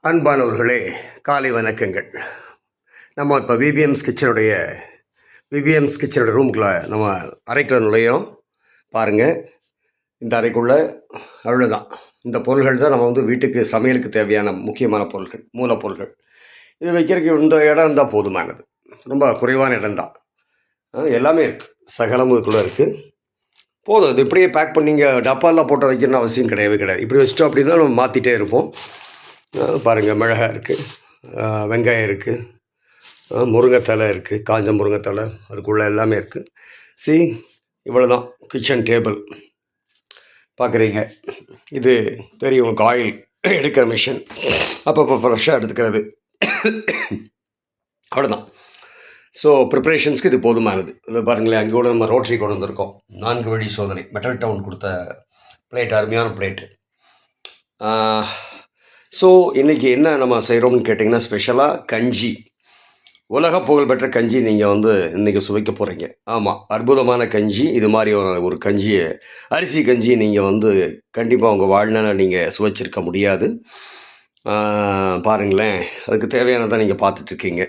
அன்பானவர்களே, காலை வணக்கங்கள். நம்ம இப்போ விபிஎம்ஸ் கிச்சனுடைய ரூமுக்குள்ளே நம்ம அறைக்குள்ள நுழையோம். பாருங்கள், இந்த அறைக்குள்ளே அவ்வளோதான். இந்த பொருள்கள் தான் நம்ம வீட்டுக்கு சமையலுக்கு தேவையான முக்கியமான பொருள்கள், மூலப்பொருள்கள். இது வைக்கிறதுக்கு இந்த இடம் இருந்தால் போதுமானது. ரொம்ப குறைவான இடம்தான். எல்லாமே இருக்குது, சகலம் இதுக்குள்ளே இருக்குது. போதும். இது இப்படியே பேக் பண்ணி நீங்கள் டப்பாலாம் போட்டு வைக்கணும்னு அவசியம் கிடையாது. இப்படி வச்சிட்டோம் அப்படின்னா நம்ம மாற்றிட்டே இருப்போம். பாருங்கள், மிளகாய் இருக்குது, வெங்காயம் இருக்குது, முருங்கைத்தலை இருக்குது, காஞ்ச முருங்கைத்தலை, அதுக்குள்ளே எல்லாமே இருக்குது. இவ்வளோ தான் கிச்சன் டேபிள். பார்க்குறீங்க, இது தெரியும் உங்களுக்கு, ஆயில் எடுக்கிற மிஷின், அப்பப்போ ஃப்ரெஷ்ஷாக எடுத்துக்கிறது. அவ்வளோதான். ஸோ ப்ரிப்ரேஷன்ஸ்க்கு இது போதுமானது. இது பாருங்களேன், அங்கே கூட நம்ம ரோட்டரி கொண்டு வந்திருக்கோம். 4 வழி சோதனை மெட்டல் டவுன் கொடுத்த பிளேட், அருமையான பிளேட்டு. ஸோ இன்றைக்கி என்ன நம்ம செய்கிறோம்னு கேட்டிங்கன்னா, ஸ்பெஷலாக கஞ்சி, உலக புகழ்பெற்ற கஞ்சி நீங்கள் இன்றைக்கி சுவைக்க போகிறீங்க. ஆமாம், அற்புதமான கஞ்சி. இது மாதிரி ஒரு கஞ்சியை, அரிசி கஞ்சி நீங்கள் கண்டிப்பாக உங்கள் வாழ்நாளில் நீங்கள் சுவைச்சிருக்க முடியாது. பாருங்களேன், அதுக்கு தேவையானதான் நீங்கள் பார்த்துட்ருக்கீங்க.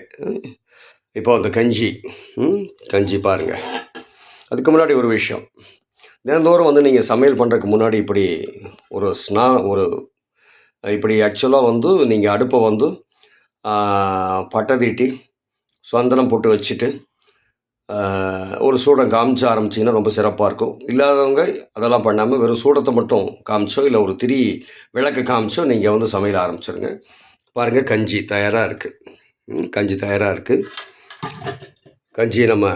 இப்போ அந்த கஞ்சி பாருங்கள். அதுக்கு முன்னாடி ஒரு விஷயம், தினந்தோறும் நீங்கள் சமையல் பண்ணுறதுக்கு முன்னாடி இப்படி இப்படி ஆக்சுவலாக நீங்கள் அடுப்பை பட்டை தீட்டி சந்தனம் போட்டு வச்சுட்டு ஒரு சூடம் காமிச்சு ஆரம்பிச்சிங்கன்னா ரொம்ப சிறப்பாக இருக்கும். இல்லாதவங்க அதெல்லாம் பண்ணாமல் வெறும் சூடத்தை மட்டும் காமிச்சோ, இல்லை ஒரு திரி விளக்கு காமிச்சோ நீங்கள் சமையல் ஆரம்பிச்சிருங்க. பாருங்கள், கஞ்சி தயாராக இருக்குது. கஞ்சியை நம்ம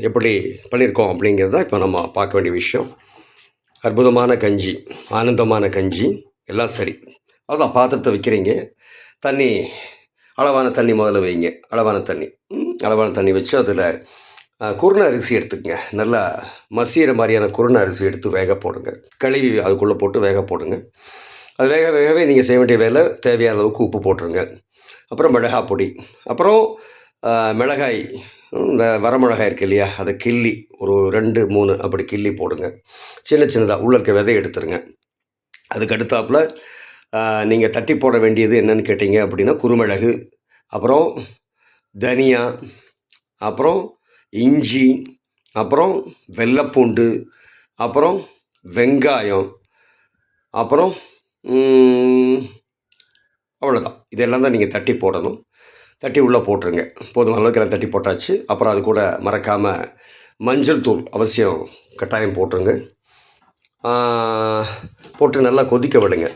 எப்படி பண்ணியிருக்கோம் அப்படிங்கிறத இப்போ நம்ம பார்க்க வேண்டிய விஷயம். அற்புதமான கஞ்சி, ஆனந்தமான கஞ்சி, எல்லாம் சரி. அதான் பாத்திரத்தை வைக்கிறீங்க, அளவான தண்ணி முதல்ல வைங்க. அளவான தண்ணி வச்சு அதில் குருணை அரிசி எடுத்துக்கங்க. நல்லா மசிகிற மாதிரியான குருணை அரிசி எடுத்து வேக போடுங்க. கழுவி அதுக்குள்ளே போட்டு வேக போடுங்க. அது வேகவே நீங்கள் செய்ய வேண்டிய வேலை, தேவையான அளவுக்கு உப்பு போட்டுருங்க. அப்புறம் மிளகாய் பொடி, அப்புறம் மிளகாய், இந்த வரமிளகாய் இருக்குது இல்லையா, அதை கிள்ளி ஒரு 2-3 அப்படி கிள்ளி போடுங்க. சின்னதாக உள்ள இருக்க விதை எடுத்துருங்க. அதுக்கு அடுத்தாப்பில் நீங்கள் தட்டி போட வேண்டியது என்னென்னு கேட்டிங்க அப்படின்னா, குருமிளகு, அப்புறம் தனியா, அப்புறம் இஞ்சி, அப்புறம் வெள்ளைப்பூண்டு, அப்புறம் வெங்காயம், அப்புறம் அவ்வளோதான். இதெல்லாம் தான் நீங்கள் தட்டி போடணும். தட்டி உள்ளே போட்டுருங்க. போதுமான அளவுக்கு எல்லாம் தட்டி போட்டாச்சு. அப்புறம் அது கூட மறக்காமல் மஞ்சள் தூள் அவசியம் கட்டாயம் போட்டுருங்க. போட்டு நல்லா கொதிக்க விடுங்க.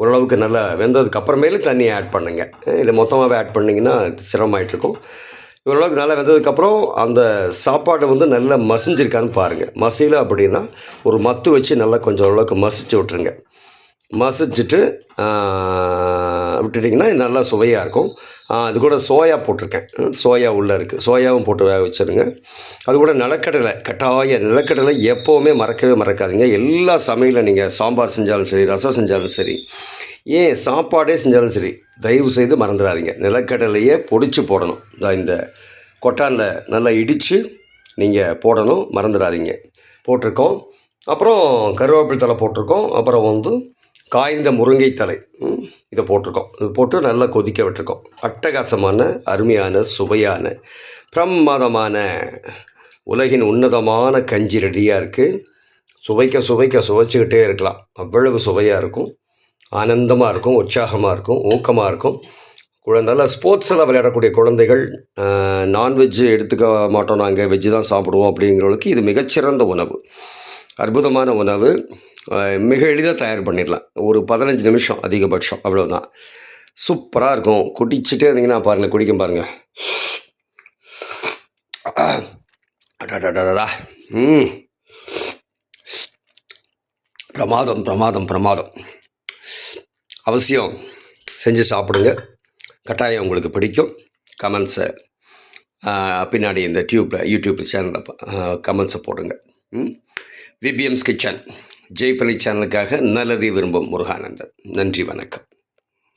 ஓரளவுக்கு நல்லா வெந்ததுக்கு அப்புறமேலு தண்ணியை ஆட் பண்ணுங்க. இல்லை மொத்தமாகவே ஆட் பண்ணிங்கன்னா சிரமமாயிட்ருக்கும். ஓரளவுக்கு நல்லா வெந்ததுக்கப்புறம் அந்த சாப்பாடு நல்லா மசிஞ்சிருக்கான்னு பாருங்கள். மசியலை அப்படின்னா ஒரு மத்து வச்சு நல்லா கொஞ்சம் ஓரளவுக்கு மசிச்சு விட்ருங்க. மசிச்சுட்டு விட்டுட்டிங்கன்னா நல்லா சுவையாக இருக்கும். அது கூட சோயா போட்டிருக்கேன். சோயா உள்ளே இருக்குது. சோயாவும் போட்டு வேக வச்சுருங்க. அது கூட நிலக்கடலை எப்போவுமே மறக்கவே மறக்காதீங்க. எல்லா சமையலில் நீங்கள் சாம்பார் செஞ்சாலும் சரி, ரசம் செஞ்சாலும் சரி, ஏன் சாப்பாடே செஞ்சாலும் சரி, தயவு செய்து மறந்துடாதீங்க, நிலக்கடலையே பொடிச்சு போடணும். இந்த கொட்டானில் நல்லா இடித்து நீங்கள் போடணும், மறந்துடாதீங்க. போட்டிருக்கோம். அப்புறம் கருவேப்பிலை தழை போட்டிருக்கோம். அப்புறம் காய்ந்த முருங்கை தழை இதை போட்டிருக்கோம். இது போட்டு நல்லா கொதிக்க விட்டுருக்கோம். அட்டகாசமான, அருமையான, சுவையான, பிரமாதமான, உலகின் உன்னதமான கஞ்சி ரெடியாக இருக்குது. சுவைச்சிக்கிட்டே இருக்கலாம். அவ்வளவு சுவையாக இருக்கும், ஆனந்தமாக இருக்கும், உற்சாகமாக இருக்கும், ஊக்கமாக இருக்கும். நல்லா ஸ்போர்ட்ஸில் விளையாடக்கூடிய குழந்தைகள், நான்வெஜ்ஜு எடுத்துக்க மாட்டோம், நாங்கள் வெஜ்ஜு தான் சாப்பிடுவோம் அப்படிங்கிறவங்களுக்கு இது மிகச்சிறந்த உணவு, அற்புதமான உணவு. மிக எளிதாக தயார் பண்ணிடலாம். ஒரு 15 நிமிஷம் அதிகபட்சம், அவ்வளோதான். சூப்பராக இருக்கும். குடிச்சிட்டே இருந்தீங்கன்னா பாருங்கள், குடிக்க பாருங்கள். அடாடாடாடா, பிரமாதம். அவசியம் செஞ்சு சாப்பிடுங்க. கட்டாயம் உங்களுக்கு பிடிக்கும். கமெண்ட்ஸை பின்னாடி இந்த யூடியூப் சேனலில் கமெண்ட்ஸை போடுங்க. விபிஎம்ஸ் கிச்சன் ஜெய்பலி சேனலுக்காக நல்லதை விரும்பும் முருகானந்தன். நன்றி, வணக்கம்.